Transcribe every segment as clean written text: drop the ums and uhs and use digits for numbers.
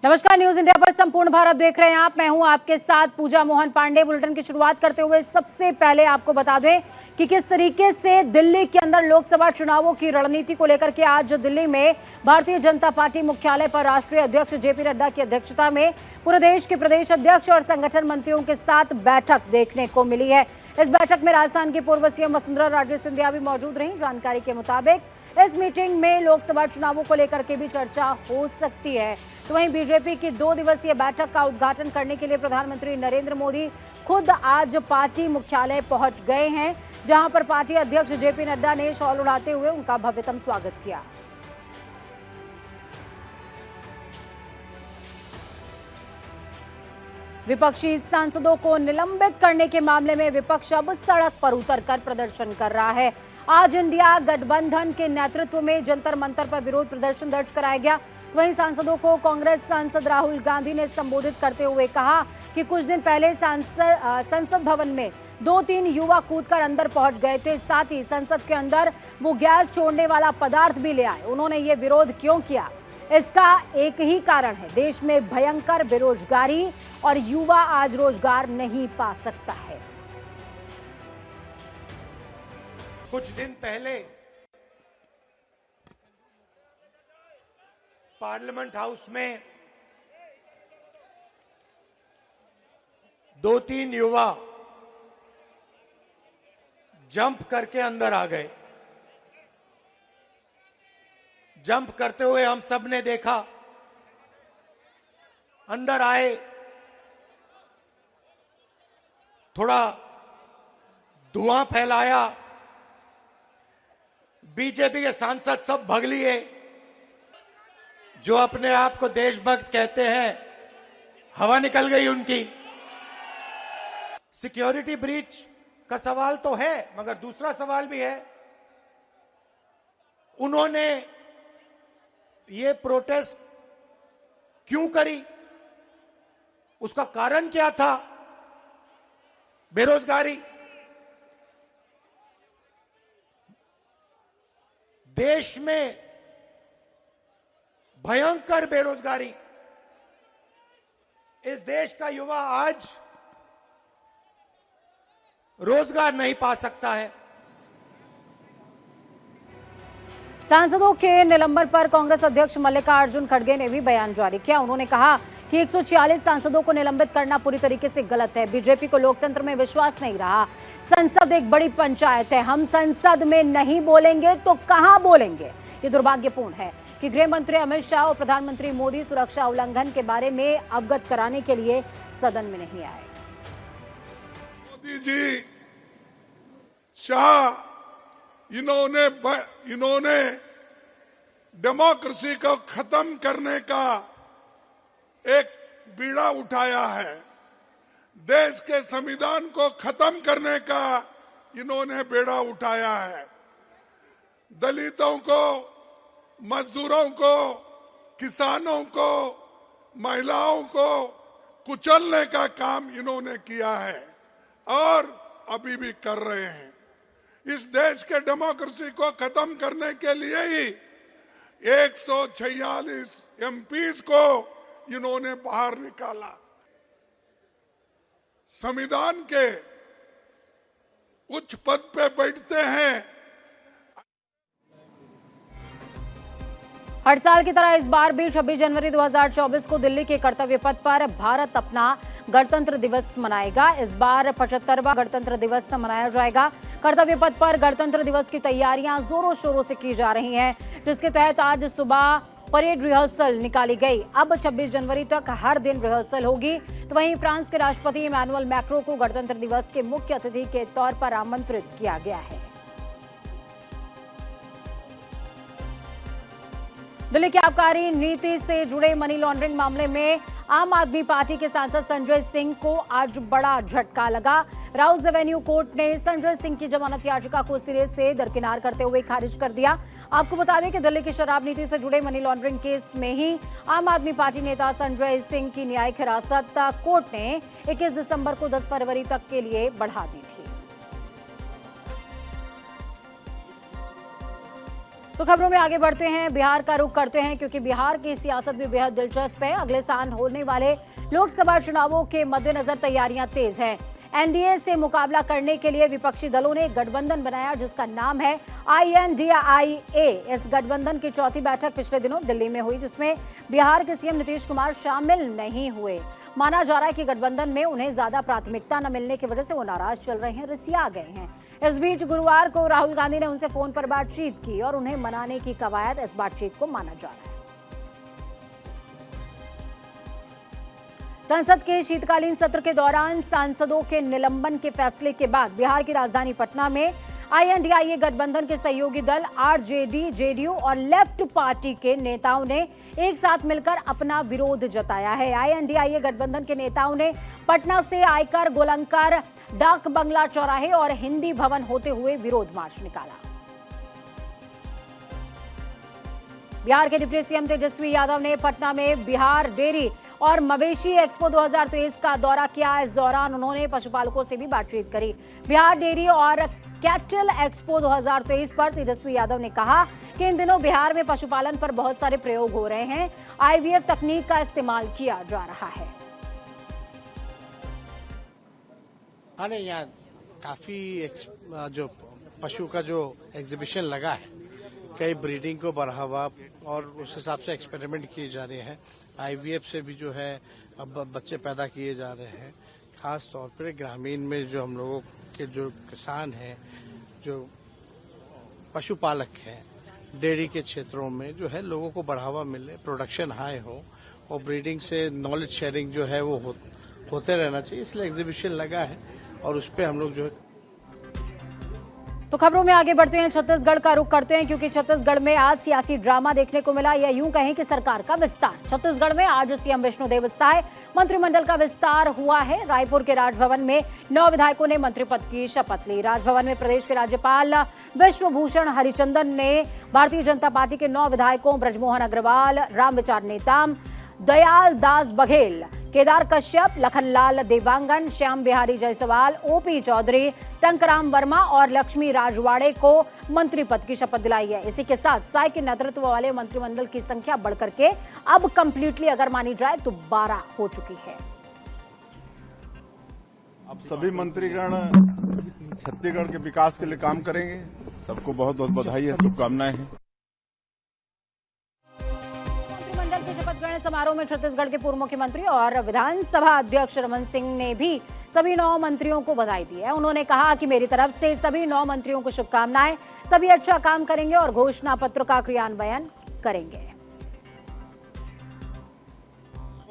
नमस्कार, news India पर संपूर्ण भारत देख रहे हैं आप। मैं हूं आपके साथ पूजा मोहन पांडे। बुलेटिन की शुरुआत करते हुए सबसे पहले आपको बता दें कि किस तरीके से दिल्ली के अंदर लोकसभा चुनावों की रणनीति को लेकर के आज दिल्ली में भारतीय जनता पार्टी मुख्यालय पर राष्ट्रीय अध्यक्ष जेपी नड्डा की अध्यक्षता में पूरे देश के प्रदेश अध्यक्ष और संगठन मंत्रियों के साथ बैठक देखने को मिली है। इस बैठक में राजस्थान की पूर्व सीएम वसुंधरा राजे सिंधिया भी मौजूद रही। जानकारी के मुताबिक इस मीटिंग में लोकसभा चुनावों को लेकर के भी चर्चा हो सकती है। तो वहीं बीजेपी की 2 दिवसीय बैठक का उद्घाटन करने के लिए प्रधानमंत्री नरेंद्र मोदी खुद आज पार्टी मुख्यालय पहुंच गए हैं, जहां पर पार्टी अध्यक्ष जेपी नड्डा ने शॉल उड़ाते हुए उनका भव्यतम स्वागत किया। विपक्षी सांसदों को निलंबित करने के मामले में विपक्ष अब सड़क पर उतरकर प्रदर्शन कर रहा है। आज इंडिया गठबंधन के नेतृत्व में जंतर मंतर पर विरोध प्रदर्शन दर्ज कराया गया। वहीं सांसदों को कांग्रेस सांसद राहुल गांधी ने संबोधित करते हुए कहा कि कुछ दिन पहले संसद भवन में 2-3 युवा कूदकर अंदर पहुंच गए थे। साथ ही संसद के अंदर वो गैस छोड़ने वाला पदार्थ भी ले आए। उन्होंने ये विरोध क्यों किया? इसका एक ही कारण है, देश में भयंकर बेरोजगारी और युवा आज रोजगार नहीं पा सकता है। कुछ दिन पहले पार्लियामेंट हाउस में 2-3 युवा जंप करके अंदर आ गए। जंप करते हुए हम सब ने देखा। अंदर आए, थोड़ा धुआं फैलाया। बीजेपी के सांसद सब भग लिए। जो अपने आप को देशभक्त कहते हैं, हवा निकल गई उनकी। सिक्योरिटी ब्रीच का सवाल तो है, मगर दूसरा सवाल भी है। उन्होंने ये प्रोटेस्ट क्यों करी? उसका कारण क्या था? बेरोजगारी। देश में भयंकर बेरोजगारी। इस देश का युवा आज रोजगार नहीं पा सकता है। सांसदों के निलंबन पर कांग्रेस अध्यक्ष मल्लिकार्जुन खड़गे ने भी बयान जारी किया। उन्होंने कहा कि 146 सांसदों को निलंबित करना पूरी तरीके से गलत है। बीजेपी को लोकतंत्र में विश्वास नहीं रहा। संसद एक बड़ी पंचायत है। हम संसद में नहीं बोलेंगे तो कहां बोलेंगे? ये दुर्भाग्यपूर्ण है कि गृह मंत्री अमित शाह और प्रधानमंत्री मोदी सुरक्षा उल्लंघन के बारे में अवगत कराने के लिए सदन में नहीं आए। मोदी जी, शाह, इन्होंने डेमोक्रेसी को खत्म करने का एक बीड़ा उठाया है। देश के संविधान को खत्म करने का इन्होंने बेड़ा उठाया है। दलितों को, मजदूरों को, किसानों को, महिलाओं को कुचलने का काम इन्होंने किया है और अभी भी कर रहे हैं। इस देश के डेमोक्रेसी को खत्म करने के लिए ही 146 एमपीज को इन्होंने बाहर निकाला। संविधान के उच्च पद पे बैठते हैं। हर साल की तरह इस बार भी 26 जनवरी 2024 को दिल्ली के कर्तव्य पथ पर भारत अपना गणतंत्र दिवस मनाएगा। इस बार 75वां गणतंत्र दिवस मनाया जाएगा। कर्तव्य पथ पर गणतंत्र दिवस की तैयारियां जोरों शोरों से की जा रही हैं, जिसके तहत आज सुबह परेड रिहर्सल निकाली गई। अब 26 जनवरी तक हर दिन रिहर्सल होगी। तो वहीं फ्रांस के राष्ट्रपति इमैनुअल मैक्रों को गणतंत्र दिवस के मुख्य अतिथि के तौर पर आमंत्रित किया गया है। दिल्ली की आबकारी नीति से जुड़े मनी लॉन्ड्रिंग मामले में आम आदमी पार्टी के सांसद संजय सिंह को आज बड़ा झटका लगा। राउज एवेन्यू कोर्ट ने संजय सिंह की जमानत याचिका को सिरे से दरकिनार करते हुए खारिज कर दिया। आपको बता दें कि दिल्ली की शराब नीति से जुड़े मनी लॉन्ड्रिंग केस में ही आम आदमी पार्टी नेता संजय सिंह की न्यायिक हिरासत कोर्ट ने 21 दिसंबर को 10 फरवरी तक के लिए बढ़ा दी थी। तो खबरों में आगे बढ़ते हैं, बिहार का रुख करते हैं क्योंकि बिहार की सियासत भी बेहद दिलचस्प है। अगले साल होने वाले लोकसभा चुनावों के मद्देनजर तैयारियां तेज हैं। एनडीए से मुकाबला करने के लिए विपक्षी दलों ने एक गठबंधन बनाया जिसका नाम है INDIA। इस गठबंधन की चौथी बैठक पिछले दिनों दिल्ली में हुई जिसमें बिहार के सीएम नीतीश कुमार शामिल नहीं हुए। माना जा रहा है कि गठबंधन में उन्हें ज्यादा प्राथमिकता न मिलने की वजह से वो नाराज चल रहे हैं, रिसिया गए हैं। इस बीच गुरुवार को राहुल गांधी ने उनसे फोन पर बातचीत की और उन्हें मनाने की कवायद इस बातचीत को माना जा रहा है। संसद के शीतकालीन सत्र के दौरान सांसदों के निलंबन के फैसले के बाद बिहार की राजधानी पटना में INDIA गठबंधन के सहयोगी दल RJD, JDU और लेफ्ट पार्टी के नेताओं ने एक साथ मिलकर अपना विरोध जताया है। INDIA गठबंधन के नेताओं ने पटना से आयकर, गोलंकार, डाक बंगला चौराहे और हिंदी भवन होते हुए विरोध मार्च निकाला। बिहार के डिप्टी सीएम तेजस्वी यादव ने पटना में बिहार डेयरी और मवेशी एक्सपो 2023 का दौरा किया। इस दौरान उन्होंने पशुपालकों से भी बातचीत करी। बिहार डेयरी और कैटल एक्सपो 2023 पर तेजस्वी यादव ने कहा कि इन दिनों बिहार में पशुपालन पर बहुत सारे प्रयोग हो रहे हैं। IVF तकनीक का इस्तेमाल किया जा रहा है। अरे यहाँ काफी जो पशु का जो एग्जीबिशन लगा है, कई ब्रीडिंग को बढ़ावा और उस हिसाब से एक्सपेरिमेंट किए जा रहे हैं। IVF से भी जो है अब बच्चे पैदा किए जा रहे हैं। खास तौर पर ग्रामीण में जो हम लोगों के जो किसान हैं, जो पशुपालक हैं, डेयरी के क्षेत्रों में जो है लोगों को बढ़ावा मिले, प्रोडक्शन हाई हो और ब्रीडिंग से नॉलेज शेयरिंग जो है वो होते रहना चाहिए। इसलिए एग्जीबिशन लगा है और उस पर हम लोग जो है। तो खबरों में आगे बढ़ते हैं, छत्तीसगढ़ का रुख करते हैं क्योंकि छत्तीसगढ़ में आज सियासी ड्रामा देखने को मिला, या यूं कहें कि सरकार का विस्तार। छत्तीसगढ़ में आज सीएम विष्णुदेव साय मंत्रिमंडल का विस्तार हुआ है। रायपुर के राजभवन में 9 विधायकों ने मंत्री पद की शपथ ली। राजभवन में प्रदेश के राज्यपाल विश्वभूषण हरिचंदन ने भारतीय जनता पार्टी के 9 विधायकों ब्रजमोहन अग्रवाल, रामविचार नेताम, दयाल दास बघेल, केदार कश्यप, लखनलाल देवांगन, श्याम बिहारी जायसवाल, OP चौधरी, टंकराम वर्मा और लक्ष्मी राजवाड़े को मंत्री पद की शपथ दिलाई है। इसी के साथ साय के नेतृत्व वाले मंत्रिमंडल की संख्या बढ़कर के अब कंप्लीटली अगर मानी जाए तो 12 हो चुकी है। अब सभी मंत्रीगण छत्तीसगढ़ के विकास के लिए काम करेंगे। सबको बहुत बहुत बधाई है, शुभकामनाएं हैं। मंत्रिमंडल के शपथ ग्रहण समारोह में छत्तीसगढ़ के पूर्व मुख्यमंत्री और विधानसभा अध्यक्ष रमन सिंह ने भी सभी 9 मंत्रियों को बधाई दी है। उन्होंने कहा कि मेरी तरफ से सभी 9 मंत्रियों को शुभकामनाएं, सभी अच्छा काम करेंगे और घोषणा पत्र का क्रियान्वयन करेंगे।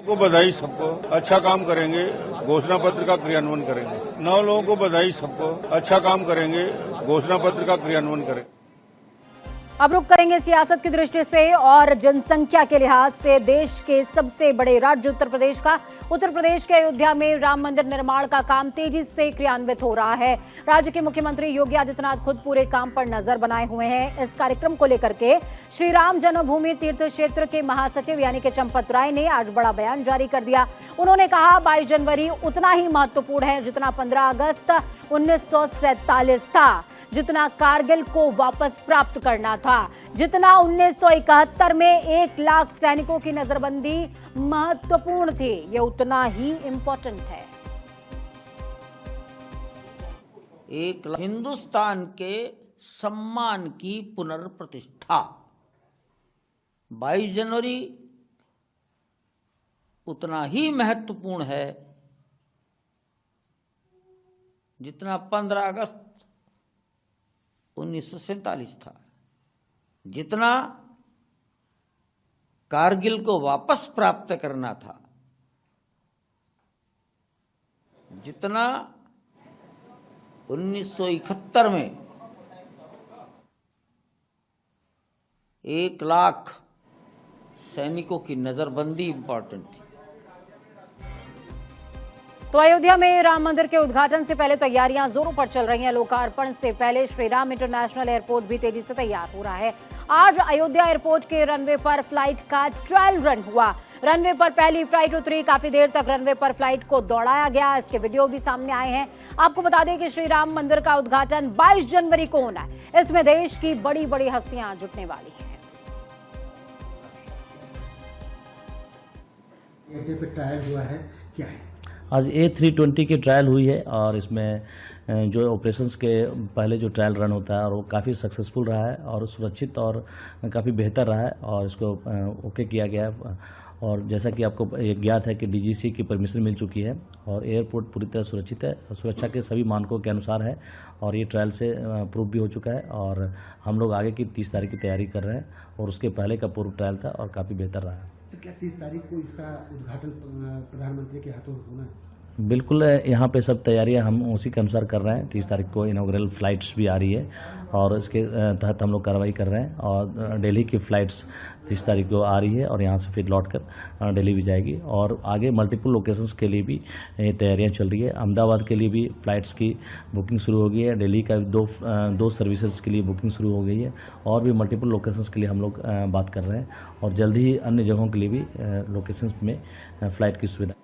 को बधाई, सबको अच्छा काम करेंगे, घोषणा पत्र का क्रियान्वयन करेंगे। 9 लोगों को बधाई, सबको अच्छा काम करेंगे, घोषणा पत्र का क्रियान्वयन करेंगे। अब रुक करेंगे सियासत की दृष्टि से और जनसंख्या के लिहाज से देश के सबसे बड़े राज्य उत्तर प्रदेश का। उत्तर प्रदेश के अयोध्या में राम मंदिर निर्माण का काम तेजी से क्रियान्वित हो रहा है। राज्य के मुख्यमंत्री योगी आदित्यनाथ खुद पूरे काम पर नजर बनाए हुए हैं। इस कार्यक्रम को लेकर के श्री राम जन्मभूमि तीर्थ क्षेत्र के महासचिव यानी कि चंपत राय ने आज बड़ा बयान जारी कर दिया। उन्होंने कहा 22 जनवरी उतना ही महत्वपूर्ण है जितना 15 अगस्त 1947 था, जितना कारगिल को वापस प्राप्त करना था, जितना 1971 में 1 लाख सैनिकों की नजरबंदी महत्वपूर्ण थी, ये उतना ही इंपॉर्टेंट है। हिंदुस्तान के सम्मान की पुनर्प्रतिष्ठा 22 जनवरी उतना ही महत्वपूर्ण है जितना 15 अगस्त 1947 था, जितना कारगिल को वापस प्राप्त करना था, जितना 1971 में 1 लाख सैनिकों की नजरबंदी इंपॉर्टेंट थी। तो अयोध्या में राम मंदिर के उद्घाटन से पहले तैयारियां जोरों पर चल रही हैं। लोकार्पण से पहले श्री राम इंटरनेशनल एयरपोर्ट भी तेजी से तैयार हो रहा है। आज अयोध्या एयरपोर्ट के रनवे पर फ्लाइट का ट्रायल रन हुआ। रनवे पर पहली फ्लाइट उतरी। काफी देर तक रनवे पर फ्लाइट को दौड़ाया गया। इसके वीडियो भी सामने आए हैं। आपको बता दें कि श्री राम मंदिर का उद्घाटन 22 जनवरी को होना है। इसमें देश की बड़ी बड़ी हस्तियां जुटने वाली हैं। पे ट्रायल हुआ है, क्या है? आज A320 की ट्रायल हुई है और इसमें जो ऑपरेशंस के पहले जो ट्रायल रन होता है और वो काफ़ी सक्सेसफुल रहा है और सुरक्षित और काफ़ी बेहतर रहा है और इसको ओके किया गया है। और जैसा कि आपको ज्ञात है कि DGC की परमिशन मिल चुकी है और एयरपोर्ट पूरी तरह सुरक्षित है, सुरक्षा के सभी मानकों के अनुसार है और ये ट्रायल से प्रूव भी हो चुका है। और हम लोग आगे की 30 तारीख की तैयारी कर रहे हैं और उसके पहले का पूर्व ट्रायल था और काफ़ी बेहतर रहा है। क्या 30 तारीख को इसका उद्घाटन प्रधानमंत्री के हाथों होना है? बिल्कुल, यहाँ पे सब तैयारियां हम उसी के अनुसार कर रहे हैं। 30 तारीख को इनॉग्रेल फ्लाइट्स भी आ रही है और इसके तहत हम लोग कार्रवाई कर रहे हैं और दिल्ली की फ़्लाइट्स 30 तारीख को आ रही है और यहाँ से फिर लौट कर दिल्ली भी जाएगी और आगे मल्टीपल लोकेशंस के लिए भी तैयारियां चल रही है। अहमदाबाद के लिए भी फ़्लाइट्स की बुकिंग शुरू हो गई है। दिल्ली का दो सर्विसेज के लिए बुकिंग शुरू हो गई है और भी मल्टीपल लोकेशंस के लिए हम लोग बात कर रहे हैं और जल्द ही अन्य जगहों के लिए भी लोकेशंस में फ़्लाइट की सुविधा।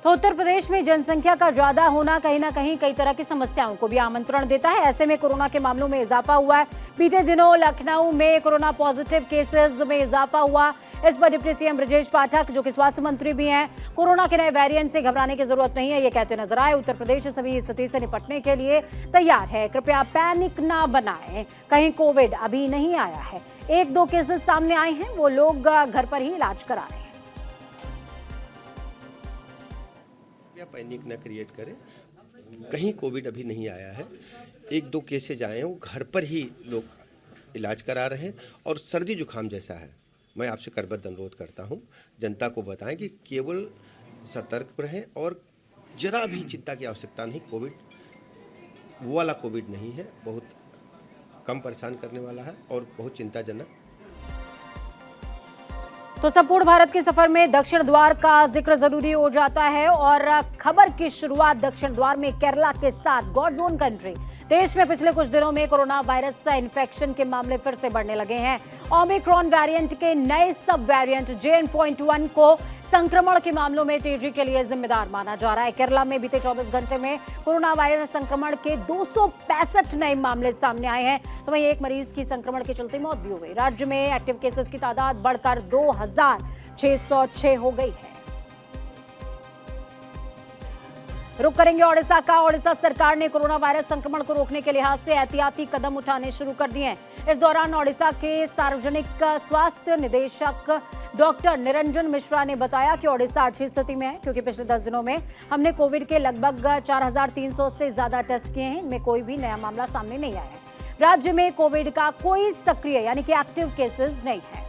तो उत्तर प्रदेश में जनसंख्या का ज्यादा होना कहीं ना कहीं कई तरह की समस्याओं को भी आमंत्रण देता है। ऐसे में कोरोना के मामलों में इजाफा हुआ है। बीते दिनों लखनऊ में कोरोना पॉजिटिव केसेस में इजाफा हुआ। इस पर डिप्टी सीएम ब्रजेश पाठक, जो कि स्वास्थ्य मंत्री भी हैं, कोरोना के नए वेरिएंट से घबराने की जरूरत नहीं है, ये कहते नजर आए। उत्तर प्रदेश सभी स्थिति से निपटने के लिए तैयार है। कृपया पैनिक ना बनाएं, कहीं कोविड अभी नहीं आया है। 1-2 केसेस सामने आए हैं, वो लोग घर पर ही इलाज करा रहे हैं। पैनिक न क्रिएट करें, कहीं कोविड अभी नहीं आया है। 1-2 केसेज आए हैं, वो घर पर ही लोग इलाज करा रहे हैं और सर्दी जुकाम जैसा है। मैं आपसे करबद्ध अनुरोध करता हूं, जनता को बताएं कि केवल सतर्क रहें और जरा भी चिंता की आवश्यकता नहीं। कोविड वो वाला कोविड नहीं है, बहुत कम परेशान करने वाला है और बहुत चिंताजनक। तो संपूर्ण भारत के सफर में दक्षिण द्वार का जिक्र जरूरी हो जाता है और खबर की शुरुआत दक्षिण द्वार में केरला के साथ गॉड जोन कंट्री। देश में पिछले कुछ दिनों में कोरोना वायरस से इन्फेक्शन के मामले फिर से बढ़ने लगे हैं। ओमिक्रॉन वेरिएंट के नए सब वेरिएंट JN.1 को संक्रमण के मामलों में तेजी के लिए जिम्मेदार माना जा रहा है। केरला में बीते 24 घंटे में कोरोना वायरस संक्रमण के 265 नए मामले सामने आए हैं। तो वहीं एक मरीज की संक्रमण के चलते मौत भी हो गई। राज्य में एक्टिव केसेस की तादाद बढ़कर 2606 हो गई है। रुक करेंगे ओडिशा का। ओडिशा सरकार ने कोरोना वायरस संक्रमण को रोकने के लिहाज से एहतियाती कदम उठाने शुरू कर दिए हैं। इस दौरान ओडिशा के सार्वजनिक स्वास्थ्य निदेशक डॉक्टर निरंजन मिश्रा ने बताया कि ओडिशा अच्छी स्थिति में है, क्योंकि पिछले 10 दिनों में हमने कोविड के लगभग 4300 से ज्यादा टेस्ट किए हैं। इनमें कोई भी नया मामला सामने नहीं आया है। राज्य में कोविड का कोई सक्रिय यानी कि एक्टिव केसेस नहीं है।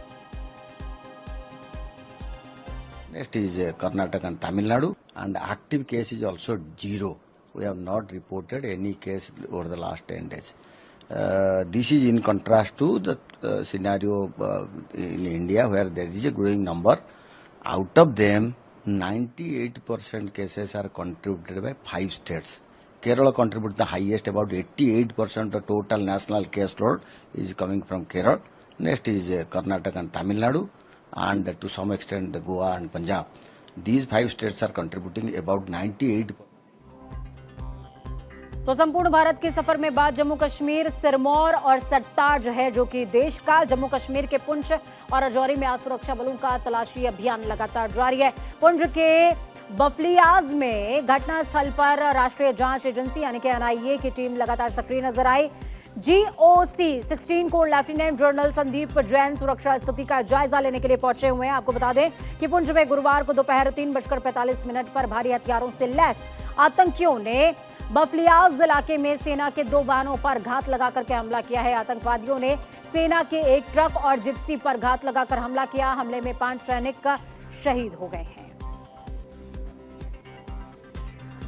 Next is Karnataka and Tamil Nadu, and active case is also 0. We have not reported any case over the last 10 days. This is in contrast to the scenario in India, where there is a growing number. Out of them, 98% cases are contributed by 5 states. Kerala contributes the highest, about 88% of total national case load is coming from Kerala. Next is Karnataka and Tamil Nadu, and to some extent the Goa and Punjab. These 5 states are contributing about 98%. तो संपूर्ण भारत के सफर में बाद जम्मू कश्मीर, सिरमौर और सट्टा जो है, जो कि देश का जम्मू कश्मीर के पुंछ और राजौरी में आज सुरक्षा बलों का तलाशी अभियान लगातार जारी है। पुंछ के बफलियाज में घटनास्थल पर राष्ट्रीय जांच एजेंसी यानी कि NIA की टीम लगातार सक्रिय नजर आई। GOC 16 को लेफ्टिनेंट जनरल संदीप जैन सुरक्षा स्थिति का जायजा लेने के लिए पहुंचे हुए हैं। आपको बता दें कि पुंछ में गुरुवार को दोपहर 3:45 पर भारी हथियारों से लैस आतंकियों ने बफलियाज इलाके में सेना के 2 वाहनों पर घात लगाकर के हमला किया है। आतंकवादियों ने सेना के एक ट्रक और जिप्सी पर घात लगाकर हमला किया। हमले में 5 सैनिक शहीद हो गए हैं।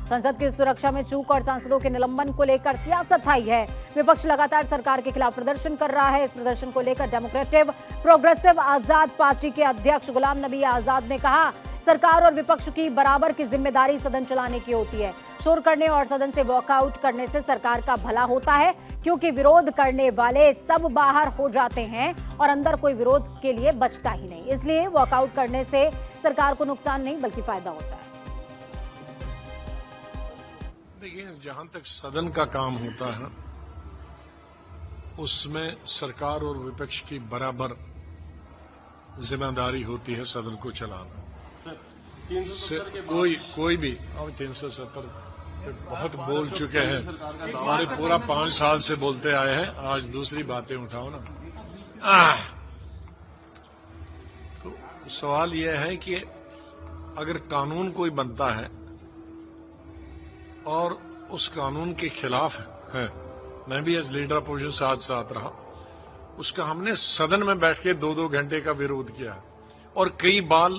संसद की सुरक्षा में चूक और सांसदों के निलंबन को लेकर सियासत आई है। विपक्ष लगातार सरकार के खिलाफ प्रदर्शन कर रहा है। इस प्रदर्शन को लेकर डेमोक्रेटिव प्रोग्रेसिव आजाद पार्टी के अध्यक्ष गुलाम नबी आजाद ने कहा, सरकार और विपक्ष की बराबर की जिम्मेदारी सदन चलाने की होती है। शोर करने और सदन से वॉकआउट करने से सरकार का भला होता है, क्योंकि विरोध करने वाले सब बाहर हो जाते हैं और अंदर कोई विरोध के लिए बचता ही नहीं। इसलिए वॉकआउट करने से सरकार को नुकसान नहीं बल्कि फायदा होता है। देखिए, जहां तक सदन का काम होता है उसमें सरकार और विपक्ष की बराबर जिम्मेदारी होती है सदन को चलाना। कोई भी अब 370 बहुत बोल चुके हैं, हमारे पूरा 5 साल से बोलते आए हैं, आज दूसरी बातें उठाओ ना। तो सवाल यह है कि अगर कानून कोई बनता है और उस कानून के खिलाफ है, मैं भी एज लीडर अपोजिशन साथ रहा, उसका हमने सदन में बैठ के 2-2 घंटे का विरोध किया और कई बार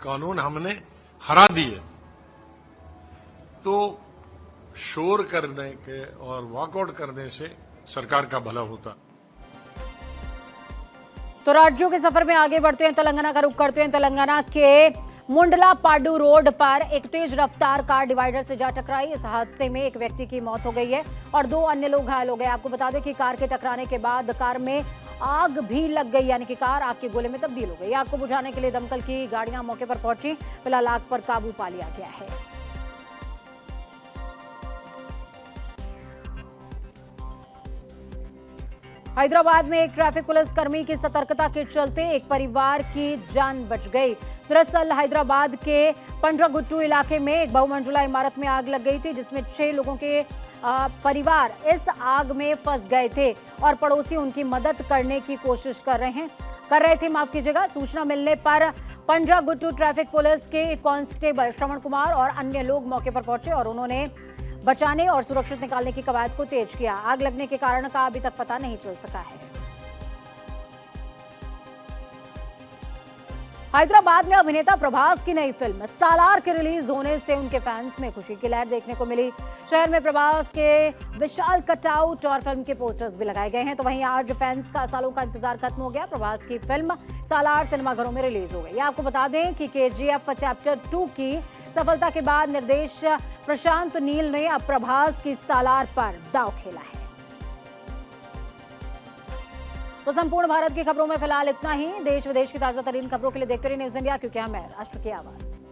कानून हमने हरा दिए। तो शोर करने के और वॉकआउट करने से सरकार का भला होता। तो राज्यों के सफर में आगे बढ़ते हैं, तेलंगाना का रुख करते हैं। तेलंगाना के मुंडलापाडू रोड पर एक तेज रफ्तार कार डिवाइडर से जा टकराई। इस हादसे में एक व्यक्ति की मौत हो गई है और 2 अन्य लोग घायल हो गए। आपको बता दें कि कार के टकराने के बाद कार में आग भी लग गई, यानी कि कार आग के गोले में तब्दील हो गई। आग को बुझाने के लिए दमकल की गाड़ियां मौके पर पहुंची। फिलहाल आग पर काबू पा लिया गया है। हैदराबाद में एक ट्रैफिक पुलिस कर्मी की सतर्कता के चलते एक परिवार की जान बच गई। दरअसल हैदराबाद के पंड्रागुट्टू इलाके में एक बहुमंजिला इमारत में आग लग गई थी, जिसमें 6 लोगों के परिवार इस आग में फंस गए थे और पड़ोसी उनकी मदद करने की कोशिश कर रहे थे। सूचना मिलने पर पंड्रागुट्टू ट्रैफिक पुलिस के कांस्टेबल श्रवण कुमार और अन्य लोग मौके पर पहुंचे और उन्होंने बचाने और सुरक्षित निकालने की कवायद को तेज किया। आग लगने के कारण का अभी तक पता नहीं चल सका है। हैदराबाद में अभिनेता प्रभास की नई फिल्म सालार के रिलीज होने से उनके फैंस में खुशी की लहर देखने को मिली। शहर में प्रभास के विशाल कटआउट और फिल्म के पोस्टर्स भी लगाए गए हैं। तो वहीं आज फैंस का सालों का इंतजार खत्म हो गया। प्रभास की फिल्म सालार सिनेमाघरों में रिलीज हो गई। आपको बता दें कि KGF चैप्टर 2 की सफलता के बाद निर्देशक प्रशांत नील ने अब प्रभास की सालार पर दांव खेला है। तो संपूर्ण भारत की खबरों में फिलहाल इतना ही। देश विदेश की ताजा तरीन खबरों के लिए देखते रहिए न्यूज़ इंडिया, क्योंकि हम है राष्ट्र की आवाज।